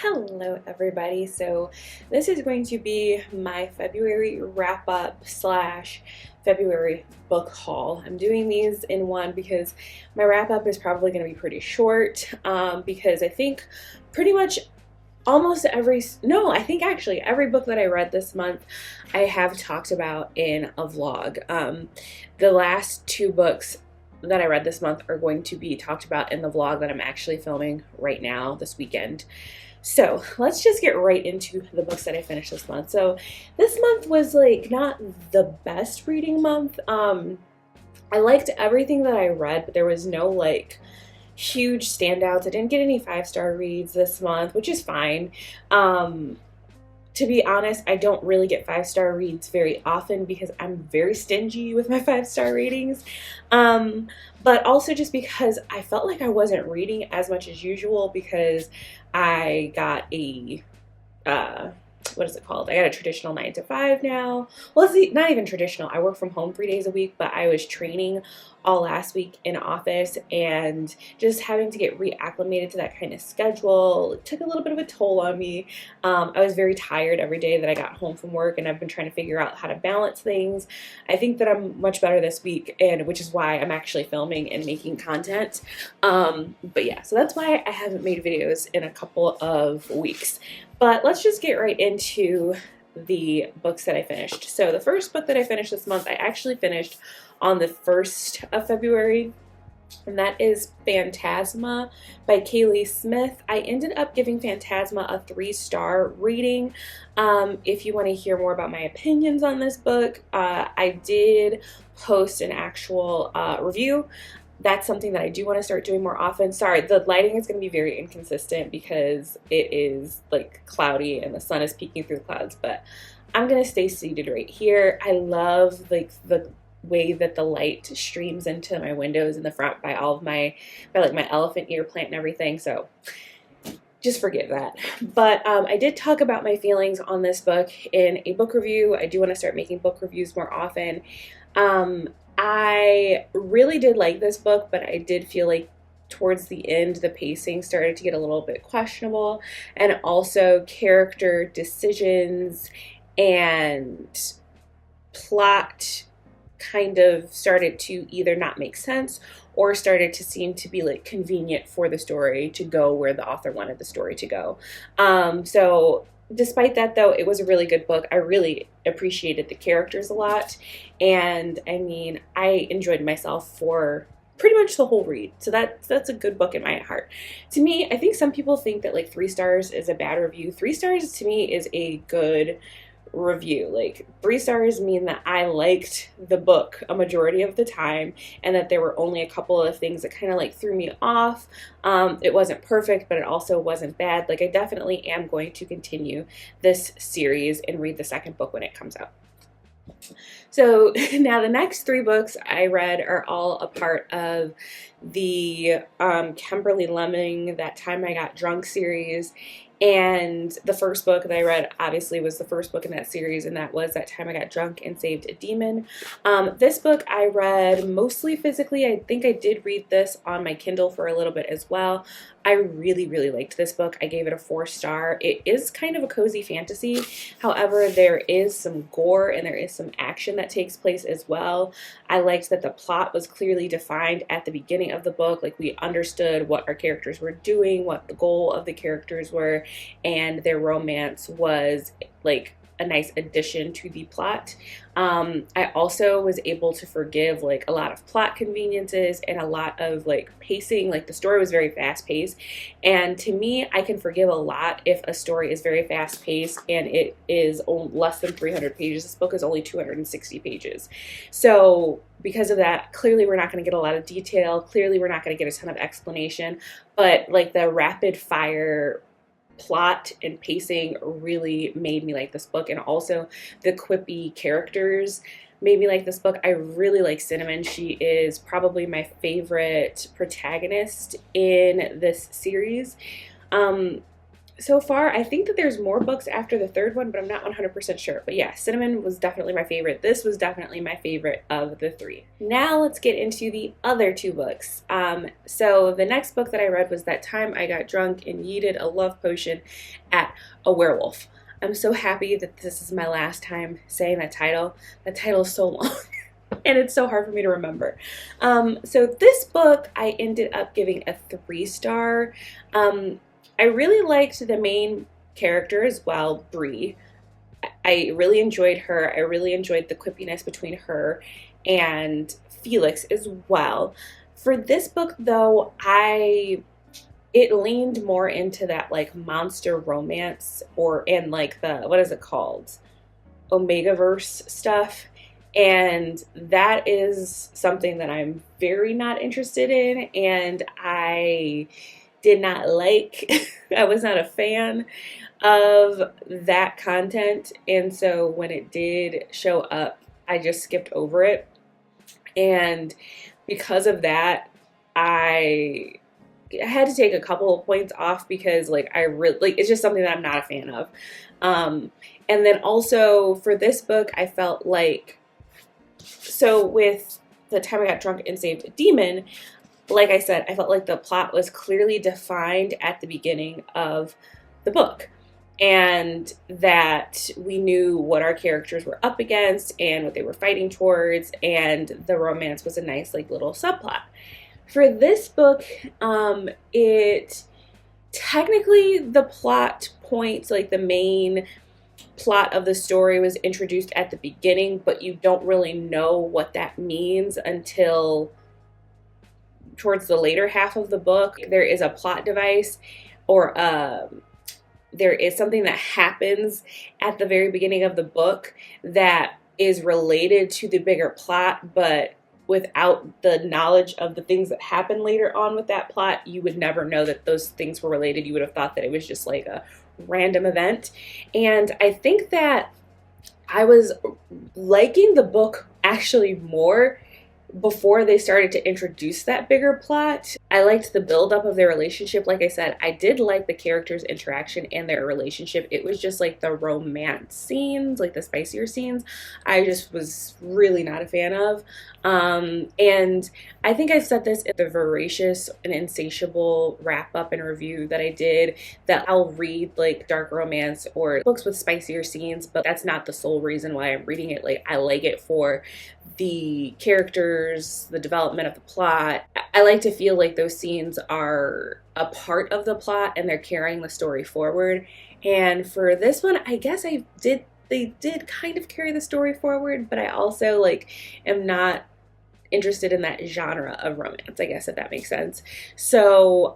Hello everybody. So this is going to be my February wrap up slash February book haul. I'm doing these in one because my wrap up is probably going to be pretty short because I think pretty much almost I think actually every book that I read this month I have talked about in a vlog. The last two books that I read this month are going to be talked about in the vlog that I'm actually filming right now this weekend. So let's just get right into the books that I finished this month. So this month was like not the best reading month. I liked everything that I read, but there was no like huge standouts. I didn't get any 5-star reads this month, which is fine. To be honest, I don't really get 5-star reads very often because I'm very stingy with my 5-star ratings. But also just because I felt like I wasn't reading as much as usual because I got a what is it called? I got a traditional 9 to 5 now. Well, it's not even traditional. I work from home 3 days a week, but I was training all last week in office, and just having to get reacclimated to that kind of schedule took a little bit of a toll on me. I was very tired every day that I got home from work, and I've been trying to figure out how to balance things. I think that I'm much better this week, and which is why I'm actually filming and making content. But yeah, so that's why I haven't made videos in a couple of weeks. But let's just get right into the books that I finished. So the first book that I finished this month, I actually finished on the 1st of February, and that is Phantasma by Kaylee Smith. I ended up giving Phantasma a 3-star rating. If you want to hear more about my opinions on this book, I did post an actual review. That's something that I do want to start doing more often. Sorry, the lighting is going to be very inconsistent because it is like cloudy and the sun is peeking through the clouds, but I'm going to stay seated right here. I love like the way that the light streams into my windows in the front by my elephant ear plant and everything, so just forgive that. But I did talk about my feelings on this book in a book review. I do want to start making book reviews more often. I really did like this book, but I did feel like towards the end the pacing started to get a little bit questionable, and also character decisions and plot kind of started to either not make sense or started to seem to be like convenient for the story to go where the author wanted the story to go. So despite that, though, it was a really good book. I really appreciated the characters a lot, and I mean, I enjoyed myself for pretty much the whole read. So that's a good book in my heart. To me, I think some people think that like 3 stars is a bad review. 3 stars to me is a good review. Like 3 stars mean that I liked the book a majority of the time, and that there were only a couple of things that kind of like threw me off. It wasn't perfect, but it also wasn't bad. Like I definitely am going to continue this series and read the second book when it comes out. So now the next 3 books I read are all a part of the Kimberly Lemming That Time I Got Drunk series. And the first book that I read obviously was the first book in that series, and that was That Time I Got Drunk and Saved a Demon. This book I read mostly physically. I think I did read this on my Kindle for a little bit as well. I really, really liked this book. I gave it a 4-star. It is kind of a cozy fantasy. However, there is some gore and there is some action that takes place as well. I liked that the plot was clearly defined at the beginning of the book. Like we understood what our characters were doing, what the goal of the characters were, and their romance was like a nice addition to the plot. I also was able to forgive like a lot of plot conveniences and a lot of like pacing. Like the story was very fast paced, and to me I can forgive a lot if a story is very fast paced and it is less than 300 pages. This book is only 260 pages. So because of that, clearly we're not going to get a lot of detail. Clearly we're not going to get a ton of explanation, but like the rapid fire plot and pacing really made me like this book, and also the quippy characters made me like this book. I really like Cinnamon. She is probably my favorite protagonist in this series. so far, I think that there's more books after the third one, but I'm not 100% sure. But yeah, Cinnamon was definitely my favorite. This was definitely my favorite of the three. Now let's get into the other two books. So the next book that I read was That Time I Got Drunk and Yeeted a Love Potion at a Werewolf. I'm so happy that this is my last time saying that title. That title is so long. And it's so hard for me to remember. So this book I ended up giving a 3-star. I really liked the main character as well, Bree. I really enjoyed her. I really enjoyed the quippiness between her and Felix as well. For this book, though, it leaned more into that like monster romance and like the, what is it called? Omegaverse stuff. And that is something that I'm very not interested in, and I did not like. I was not a fan of that content, and so when it did show up, I just skipped over it. And because of that, I had to take a couple of points off because like I really like it's just something that I'm not a fan of. And then also for this book, I felt like, so with The Time I Got Drunk and Saved a Demon, like I said, I felt like the plot was clearly defined at the beginning of the book, and that we knew what our characters were up against and what they were fighting towards, and the romance was a nice like little subplot. For this book, it technically the plot points, like the main plot of the story was introduced at the beginning, but you don't really know what that means until towards the later half of the book. There is a plot device, or there is something that happens at the very beginning of the book that is related to the bigger plot, but without the knowledge of the things that happen later on with that plot, you would never know that those things were related. You would have thought that it was just like a random event. And I think that I was liking the book actually more before they started to introduce that bigger plot. I liked the buildup of their relationship. Like I said, I did like the characters' interaction and their relationship. It was just like the romance scenes, like the spicier scenes, I just was really not a fan of. And I think I said this in the Voracious and Insatiable wrap-up and review that I did, that I'll read like dark romance or books with spicier scenes, but that's not the sole reason why I'm reading it. Like, I like it for the characters, the development of the plot. I like to feel like those scenes are a part of the plot and they're carrying the story forward. And for this one, I guess they did kind of carry the story forward, but I also like am not interested in that genre of romance, I guess, if that makes sense. So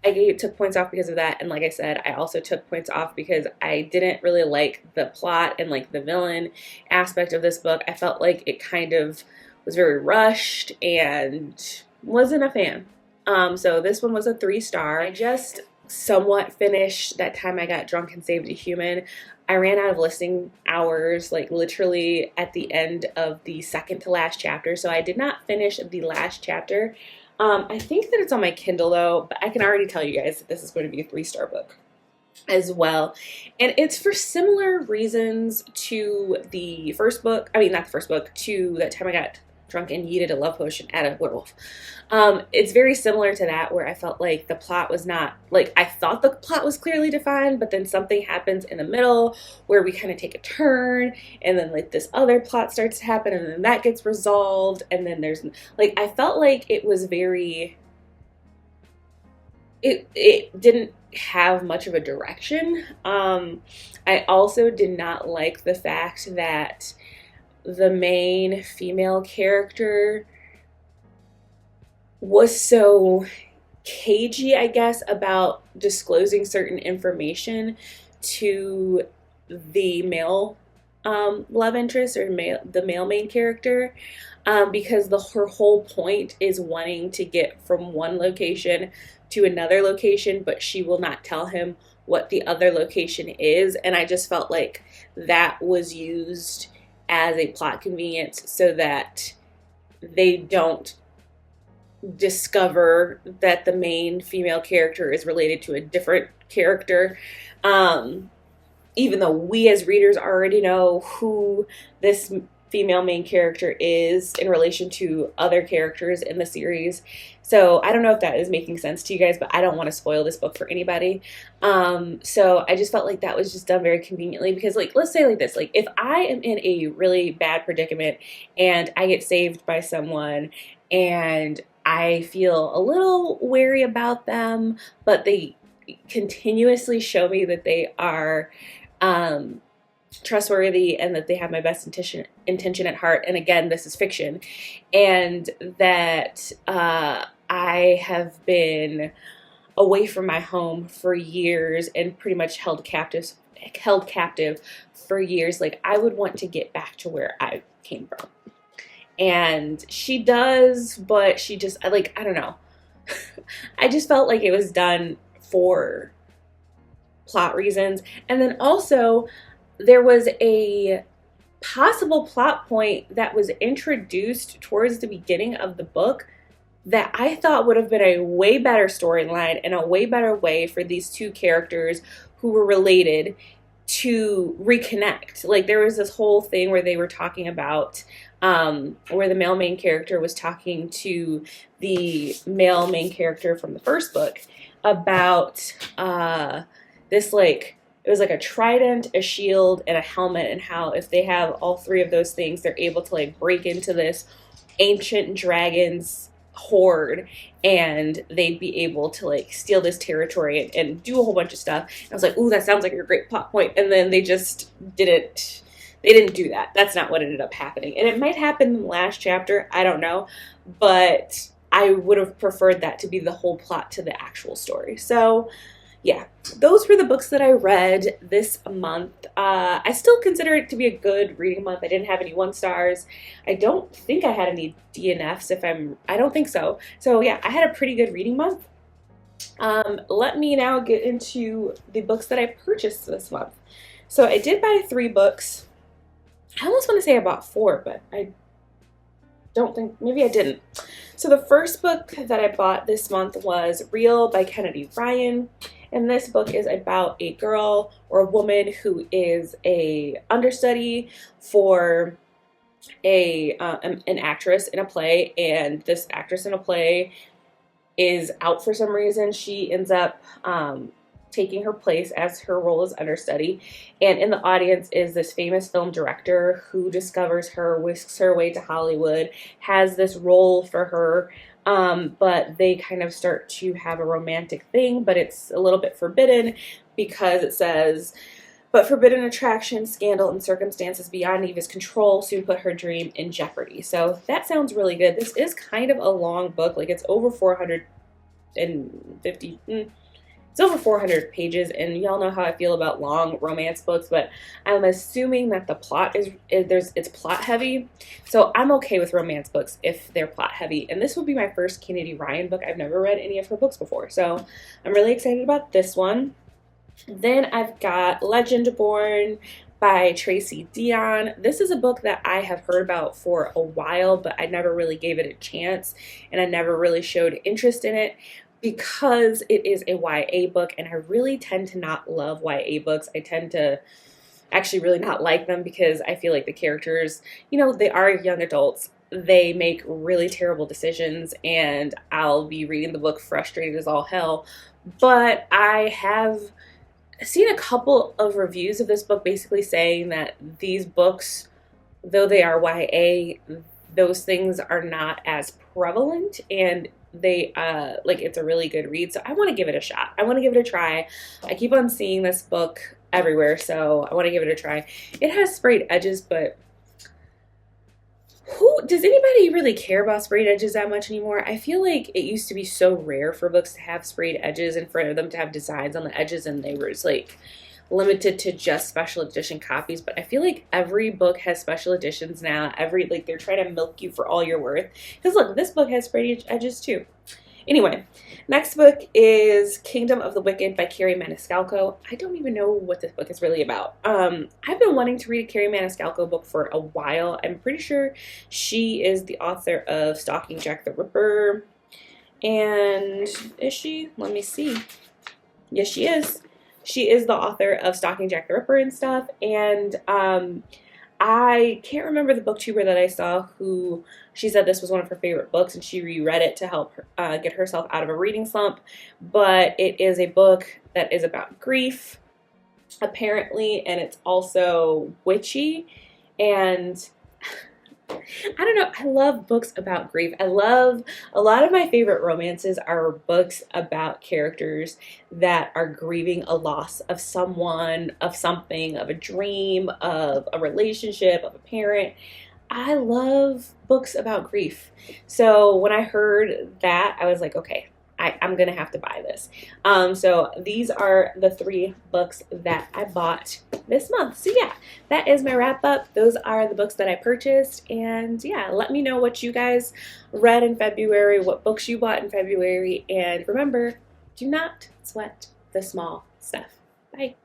I took points off because of that, and like I said, I also took points off because I didn't really like the plot and like the villain aspect of this book. I felt like it kind of was very rushed and wasn't a fan. So this one was a 3-star. I just somewhat finished That Time I Got Drunk and Saved a Human. I ran out of listening hours, like literally at the end of the second to last chapter, so I did not finish the last chapter. I think that it's on my Kindle though, but I can already tell you guys that this is going to be a 3-star book as well. And it's for similar reasons to the first book. I mean, not the first book, to That Time I Got Drunk and Yeeted a Love Potion at a Werewolf. It's very similar to that, where I felt like the plot was not, like, I thought the plot was clearly defined, but then something happens in the middle where we kind of take a turn, and then like this other plot starts to happen, and then that gets resolved, and then there's, like, I felt like it was very, it didn't have much of a direction. I also did not like the fact that the main female character was so cagey, I guess, about disclosing certain information to the male love interest, or the male main character, because her whole point is wanting to get from one location to another location, but she will not tell him what the other location is. And I just felt like that was used as a plot convenience so that they don't discover that the main female character is related to a different character. Um, Even though we as readers already know who this female main character is in relation to other characters in the series. So I don't know if that is making sense to you guys, but I don't want to spoil this book for anybody. So I just felt like that was just done very conveniently because, like, let's say like this, like if I am in a really bad predicament and I get saved by someone and I feel a little wary about them, but they continuously show me that they are um, trustworthy and that they have my best intention at heart. And again, this is fiction, and that I have been away from my home for years and pretty much held captive for years. Like I would want to get back to where I came from. And she does, but she just like I don't know. I just felt like it was done for plot reasons. And then also there was a possible plot point that was introduced towards the beginning of the book that I thought would have been a way better storyline and a way better way for these two characters who were related to reconnect. Like there was this whole thing where they were talking about where the male main character was talking to the male main character from the first book about this, like, it was like a trident, a shield, and a helmet, and how if they have all three of those things, they're able to like break into this ancient dragon's horde and they'd be able to like steal this territory and do a whole bunch of stuff. And I was like, ooh, that sounds like a great plot point. And then they just didn't do that. That's not what ended up happening. And it might happen in the last chapter, I don't know, but I would have preferred that to be the whole plot to the actual story. So yeah, those were the books that I read this month. I still consider it to be a good reading month. I didn't have any 1 stars. I don't think I had any DNFs I don't think so. So yeah, I had a pretty good reading month. Let me now get into the books that I purchased this month. So I did buy 3 books. I almost want to say I bought 4, but I don't think, maybe I didn't. So the first book that I bought this month was Real by Kennedy Ryan. And this book is about a girl or a woman who is a understudy for an actress in a play, and this actress in a play is out for some reason. She ends up taking her place as her role as understudy, and in the audience is this famous film director who discovers her, whisks her away to Hollywood, has this role for her. But they kind of start to have a romantic thing, but it's a little bit forbidden because it says, but forbidden attraction, scandal, and circumstances beyond Eva's control soon put her dream in jeopardy. So that sounds really good. This is kind of a long book. Like it's over 450, it's over 400 pages, and y'all know how I feel about long romance books, but I'm assuming that the plot it's plot heavy, so I'm okay with romance books if they're plot heavy, and this will be my first Kennedy Ryan book. I've never read any of her books before, so I'm really excited about this one. Then I've got Legendborn by Tracy Deonn. This is a book that I have heard about for a while, but I never really gave it a chance, and I never really showed interest in it, because it is a YA book, and I really tend to not love YA books. I tend to actually really not like them because I feel like the characters, they are young adults. They make really terrible decisions, and I'll be reading the book frustrated as all hell. But I have seen a couple of reviews of this book basically saying that these books, though they are YA, those things are not as prevalent, and they it's a really good read. So I want to give it a shot. I want to give it a try. I keep on seeing this book everywhere, so I want to give it a try. It has sprayed edges, but does anybody really care about sprayed edges that much anymore? I feel like it used to be so rare for books to have sprayed edges and for them to have designs on the edges, and they were just like limited to just special edition copies. But I feel like every book has special editions now. They're trying to milk you for all you're worth. Because look, this book has sprayed edges too. Anyway, next book is Kingdom of the Wicked by Kerri Maniscalco. I don't even know what this book is really about. I've been wanting to read a Kerri Maniscalco book for a while. I'm pretty sure she is the author of Stalking Jack the Ripper, And is she? Let me see. Yes, she is. She is the author of Stalking Jack the Ripper and stuff. And I can't remember the booktuber that I saw who she said this was one of her favorite books and she reread it to help get herself out of a reading slump. But it is a book that is about grief, apparently, and it's also witchy. And I don't know, I love books about grief. I love, a lot of my favorite romances are books about characters that are grieving a loss of someone, of something, of a dream, of a relationship, of a parent. I love books about grief. So when I heard that, I was like, okay, I'm gonna have to buy this. So these are the 3 books that I bought this month. So yeah, that is my wrap up. Those are the books that I purchased. And yeah, let me know what you guys read in February, what books you bought in February. And remember, do not sweat the small stuff. Bye.